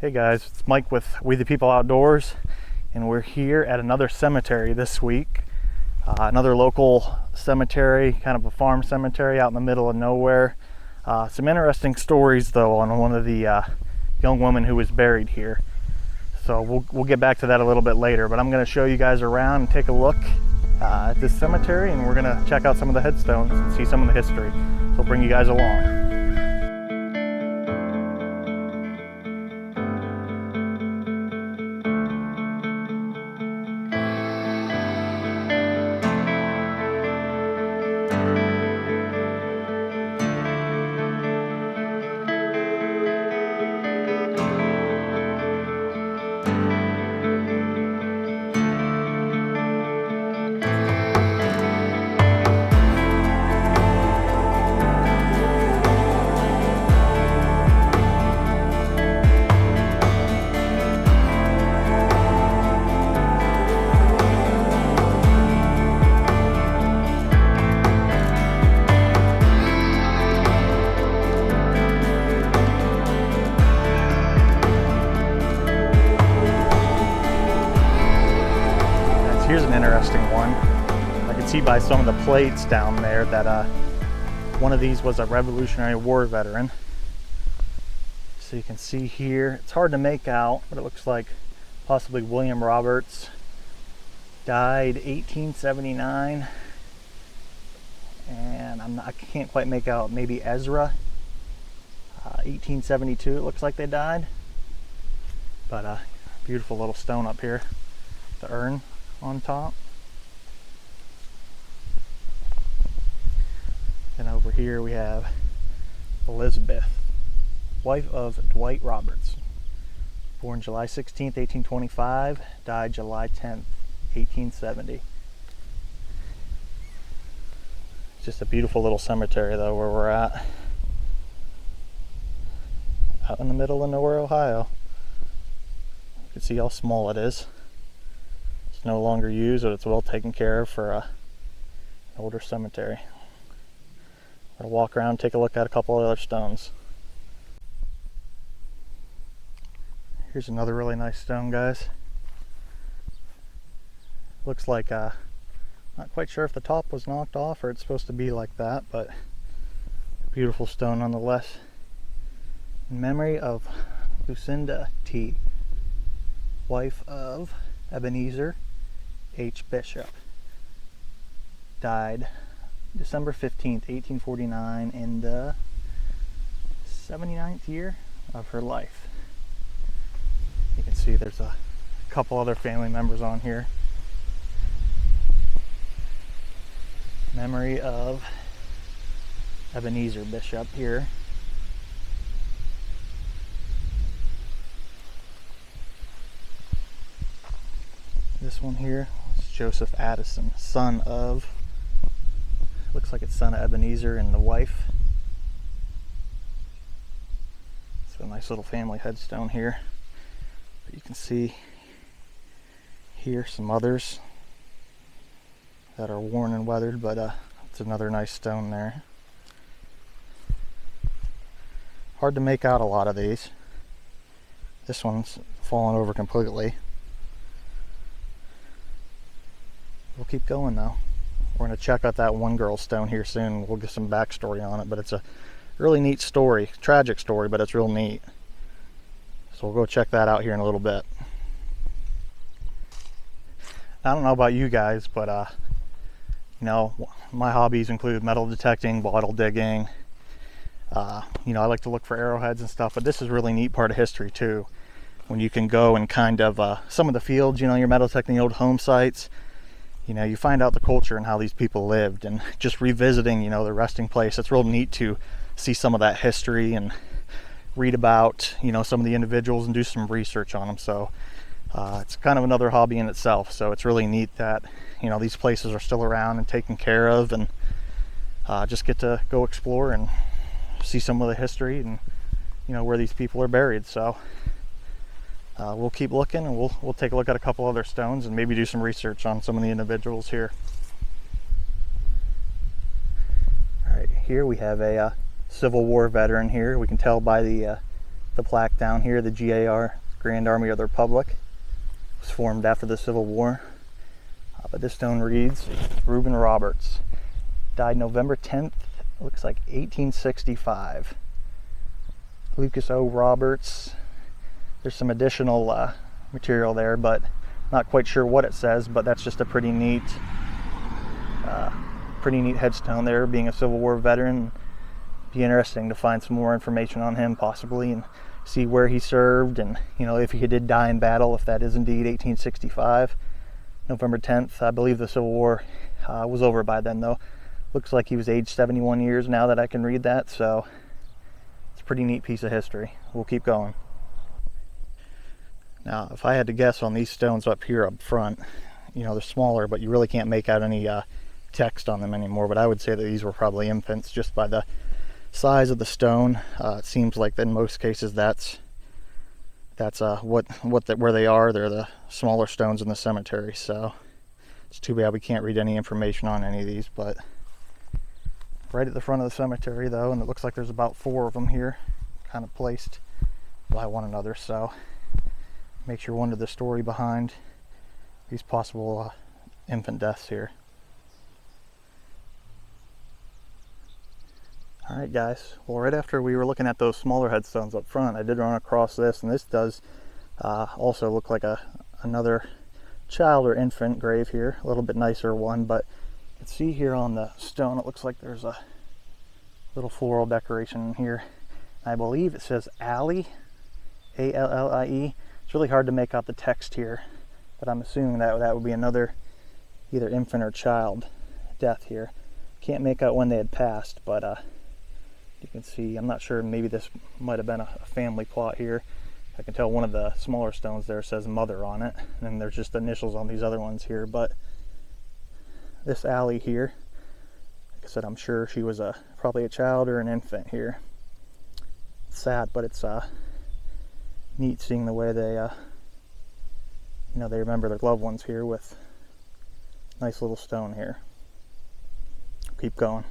Hey guys, it's Mike with We the People Outdoors, and we're here at another cemetery this week. Another local cemetery, kind of a farm cemetery out in the middle of nowhere. Some interesting stories though on one of the young women who was buried here. So we'll get back to that a little bit later, but I'm going to show you guys around and take a look at this cemetery, and we're going to check out some of the headstones and see some of the history. So I'll bring you guys along. Here's an interesting one. I can see by some of the plates down there that one of these was a Revolutionary War veteran. So you can see here, it's hard to make out, but it looks like possibly William Roberts died 1879, and I can't quite make out, maybe Ezra 1872 it looks like they died. But beautiful little stone up here, the urn on top. And over here we have Elizabeth, wife of Dwight Roberts, born July 16th, 1825, died July 10th, 1870. It's just a beautiful little cemetery though where we're at, out in the middle of nowhere, Ohio. You can see how small it is. No longer used, but it's well taken care of for an older cemetery. We're gonna walk around, take a look at a couple of other stones. Here's another really nice stone, guys. Looks like not quite sure if the top was knocked off or it's supposed to be like that, but beautiful stone nonetheless. In memory of Lucinda T., wife of Ebenezer H. Bishop, died December 15th, 1849, in the 79th year of her life. You can see there's a couple other family members on here. Memory of Ebenezer Bishop here. This one here is Joseph Addison, son of, looks like it's son of Ebenezer and the wife. It's a nice little family headstone here. But you can see here some others that are worn and weathered, but it's another nice stone there. Hard to make out a lot of these. This one's fallen over completely. We'll keep going though. We're going to check out that one girl stone here soon. We'll get some backstory on it, but it's a really neat story. Tragic story, but it's real neat. So we'll go check that out here in a little bit. I don't know about you guys, but you know, my hobbies include metal detecting, bottle digging. You know, I like to look for arrowheads and stuff, but this is a really neat part of history too. When you can go and kind of some of the fields, you know, you're metal detecting old home sites. You know, you find out the culture and how these people lived, and just revisiting, you know, the resting place. It's real neat to see some of that history and read about, you know, some of the individuals and do some research on them. So it's kind of another hobby in itself. So it's really neat that, you know, these places are still around and taken care of, and just get to go explore and see some of the history and, you know, where these people are buried. So we'll keep looking, and we'll take a look at a couple other stones and maybe do some research on some of the individuals here. All right, here we have a Civil War veteran here. We can tell by the the plaque down here, the GAR, Grand Army of the Republic, was formed after the Civil War. But this stone reads, Reuben Roberts, died November 10th, looks like 1865. Lucas O. Roberts. There's some additional material there, but not quite sure what it says, but that's just a pretty neat headstone there, being a Civil War veteran. Be interesting to find some more information on him possibly, and see where he served, and if he did die in battle, if that is indeed 1865, November 10th. I believe the Civil War was over by then, though. Looks like he was aged 71 years now that I can read that, so it's a pretty neat piece of history. We'll keep going. Now, if I had to guess on these stones up here up front, they're smaller, but you really can't make out any text on them anymore, but I would say that these were probably infants just by the size of the stone. It seems like in most cases that's where they are. They're the smaller stones in the cemetery, so it's too bad we can't read any information on any of these. But right at the front of the cemetery though, and it looks like there's about 4 of them here, kind of placed by one another, so makes you wonder the story behind these possible infant deaths here. Alright guys, well, right after we were looking at those smaller headstones up front, I did run across this, and this does also look like another child or infant grave here, a little bit nicer one, but you can see here on the stone it looks like there's a little floral decoration here. I believe it says Allie, A-L-L-I-E. It's really hard to make out the text here, but I'm assuming that would be another either infant or child death here. Can't make out when they had passed, but you can see, I'm not sure, maybe this might have been a family plot here. I can tell one of the smaller stones there says mother on it, and then there's just initials on these other ones here. But this Allie here, like I said, I'm sure she was probably a child or an infant here. It's sad, but it's neat seeing the way they they remember their loved ones here with a nice little stone here. Keep going.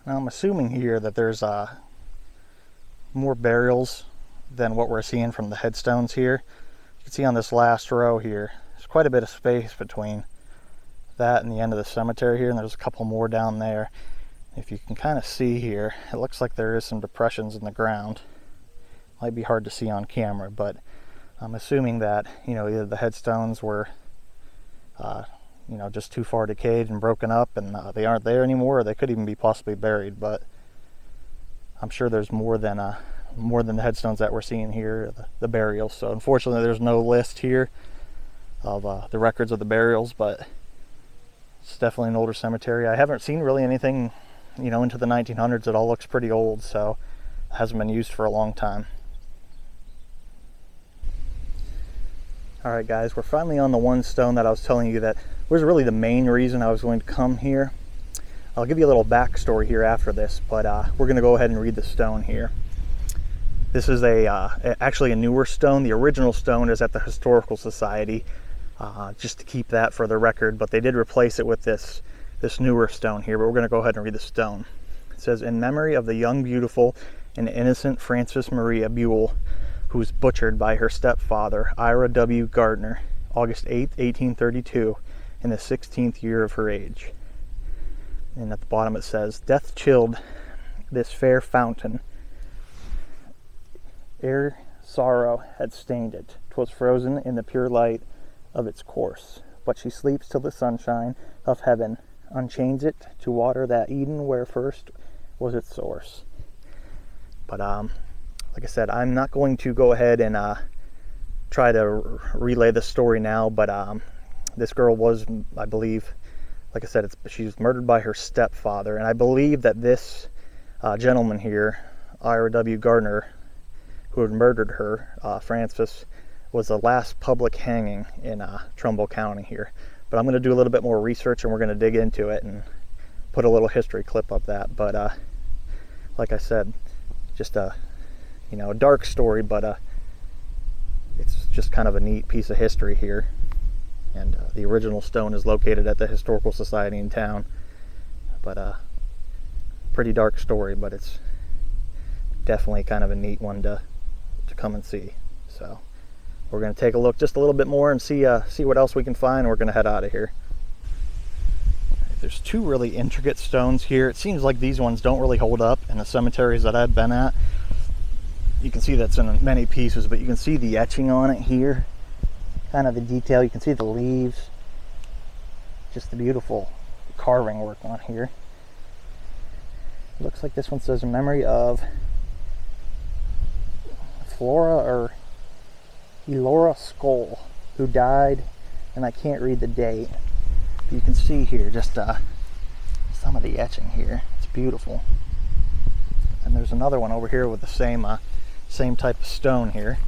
Now I'm assuming here that there's more burials than what we're seeing from the headstones here. You can see on this last row here, there's quite a bit of space between that and the end of the cemetery here, and there's a couple more down there. If you can kind of see here, it looks like there is some depressions in the ground. Might be hard to see on camera, but I'm assuming that either the headstones were just too far decayed and broken up, and they aren't there anymore, or they could even be possibly buried. But I'm sure there's more than the headstones that we're seeing here, the burials. So unfortunately there's no list here of the records of the burials, but it's definitely an older cemetery. I haven't seen really anything into the 1900s. It all looks pretty old, so it hasn't been used for a long time. Alright guys, we're finally on the one stone that I was telling you that was really the main reason I was going to come here. I'll give you a little backstory here after this, but we're going to go ahead and read the stone here. This is actually a newer stone. The original stone is at the Historical Society, just to keep that for the record, but they did replace it with this newer stone here, but we're going to go ahead and read the stone. It says, in memory of the young, beautiful, and innocent Frances Maria Buel, who was butchered by her stepfather, Ira W. Gardner, August 8, 1832, in the 16th year of her age. And at the bottom it says, death chilled this fair fountain, ere sorrow had stained it. 'Twas frozen in the pure light of its course. But she sleeps till the sunshine of heaven unchains it to water that Eden where first was its source. But like I said, I'm not going to go ahead and try to relay the story now, but this girl was, I believe, like I said, she was murdered by her stepfather, and I believe that this gentleman here, Ira W. Gardner, who had murdered her, Francis, was the last public hanging in Trumbull County here. But I'm going to do a little bit more research, and we're going to dig into it and put a little history clip of that. But like I said, just a dark story, but it's just kind of a neat piece of history here. And the original stone is located at the Historical Society in town. But pretty dark story, but it's definitely kind of a neat one to come and see. So we're going to take a look just a little bit more and see what else we can find. We're going to head out of here. There's two really intricate stones here. It seems like these ones don't really hold up in the cemeteries that I've been at. You can see that's in many pieces, but you can see the etching on it here, kind of the detail. You can see the leaves, just the beautiful carving work on here. It looks like this one says in memory of Flora or Elora Skoll, who died, and I can't read the date. But you can see here just some of the etching here. It's beautiful. And there's another one over here with the same type of stone here.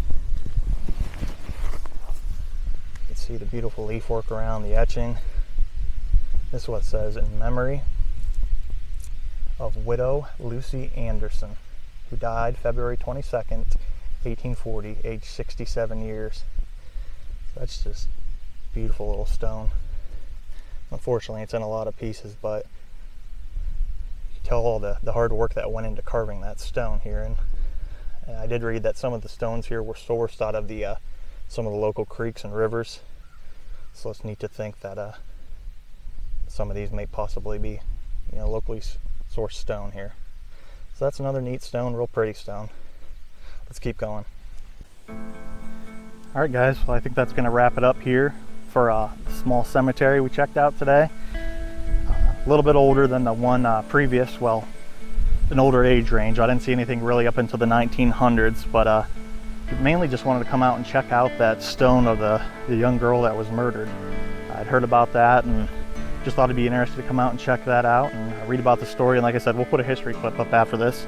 You can see the beautiful leaf work around the etching. This is what it says: in memory of widow Lucy Anderson, who died February 22nd, 1840, aged 67 years. So that's just a beautiful little stone. Unfortunately, it's in a lot of pieces, but you can tell all the hard work that went into carving that stone here. And I did read that some of the stones here were sourced out of the some of the local creeks and rivers. So it's neat to think that some of these may possibly be, locally sourced stone here. So that's another neat stone, real pretty stone. Let's keep going. All right, guys, well, I think that's going to wrap it up here for a small cemetery we checked out today. A little bit older than the one previous, well, an older age range. I didn't see anything really up into the 1900s, but mainly just wanted to come out and check out that stone of the young girl that was murdered. I'd heard about that and just thought it'd be interesting to come out and check that out and read about the story. And like I said, we'll put a history clip up after this.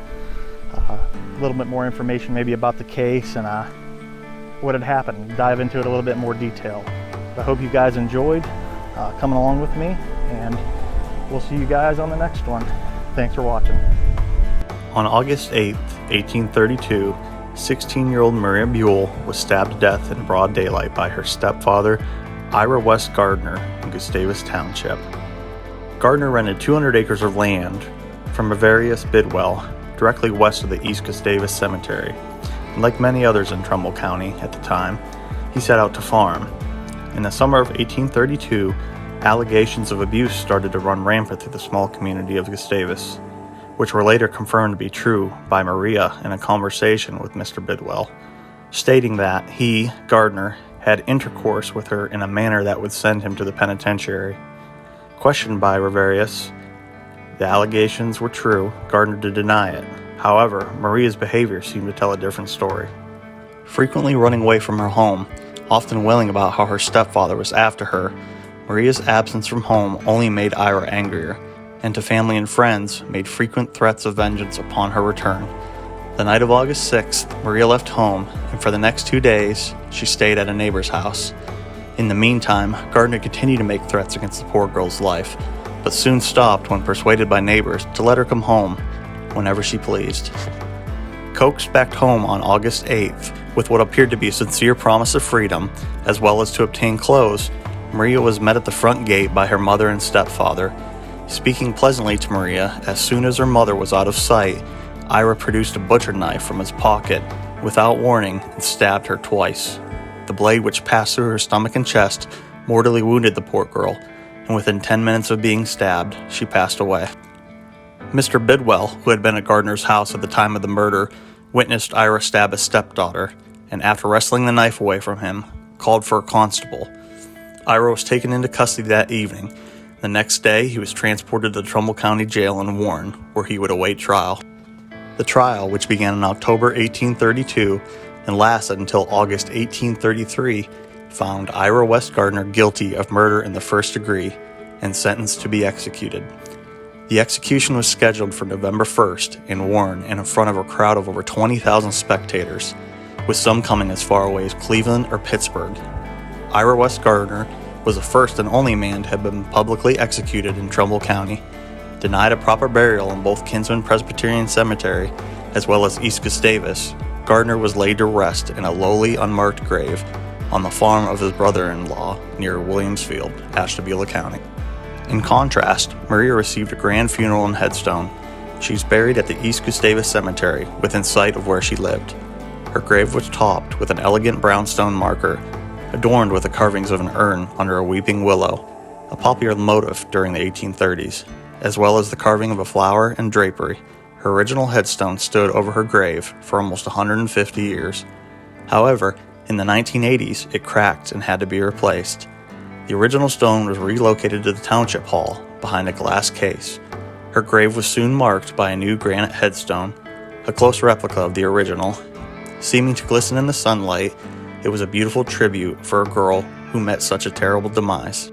A little bit more information maybe about the case and what had happened, dive into it a little bit more detail. But I hope you guys enjoyed coming along with me, and we'll see you guys on the next one. Thanks for watching. On August 8th, 1832, 16-year-old Maria Buell was stabbed to death in broad daylight by her stepfather, Ira West Gardner, in Gustavus Township. Gardner rented 200 acres of land from Frances Bidwell, directly west of the East Gustavus Cemetery. And like many others in Trumbull County at the time, he set out to farm. In the summer of 1832, allegations of abuse started to run rampant through the small community of Gustavus, which were later confirmed to be true by Maria in a conversation with Mr. Bidwell, stating that he, Gardner, had intercourse with her in a manner that would send him to the penitentiary. Questioned by Riverius, the allegations were true. Gardner did deny it. However, Maria's behavior seemed to tell a different story. Frequently running away from her home, often wailing about how her stepfather was after her, Maria's absence from home only made Ira angrier, and to family and friends made frequent threats of vengeance upon her return. The night of August 6th, Maria left home, and for the next 2 days, she stayed at a neighbor's house. In the meantime, Gardner continued to make threats against the poor girl's life, but soon stopped when persuaded by neighbors to let her come home whenever she pleased. Coaxed back home on August 8th with what appeared to be a sincere promise of freedom, as well as to obtain clothes, Maria was met at the front gate by her mother and stepfather. Speaking pleasantly to Maria, as soon as her mother was out of sight, Ira produced a butcher knife from his pocket without warning and stabbed her twice. The blade, which passed through her stomach and chest, mortally wounded the poor girl, and within 10 minutes of being stabbed, she passed away. Mr. Bidwell, who had been at Gardner's house at the time of the murder, witnessed Ira stab his stepdaughter, and after wresting the knife away from him, called for a constable. Ira was taken into custody that evening. The next day, he was transported to the Trumbull County Jail in Warren, where he would await trial. The trial, which began in October 1832 and lasted until August 1833, found Ira West Gardner guilty of murder in the first degree and sentenced to be executed. The execution was scheduled for November 1st in Warren and in front of a crowd of over 20,000 spectators, with some coming as far away as Cleveland or Pittsburgh. Ira West Gardner was the first and only man to have been publicly executed in Trumbull County. Denied a proper burial in both Kinsman Presbyterian Cemetery as well as East Gustavus, Gardner was laid to rest in a lowly, unmarked grave on the farm of his brother-in-law near Williamsfield, Ashtabula County. In contrast, Maria received a grand funeral and headstone, She's buried at the East Gustavus Cemetery within sight of where she lived. Her grave was topped with an elegant brownstone marker, adorned with the carvings of an urn under a weeping willow, a popular motif during the 1830s, as well as the carving of a flower and drapery. Her original headstone stood over her grave for almost 150 years. However, in the 1980s, it cracked and had to be replaced. The original stone was relocated to the Township Hall behind a glass case. Her grave was soon marked by a new granite headstone, a close replica of the original. Seeming to glisten in the sunlight, it was a beautiful tribute for a girl who met such a terrible demise.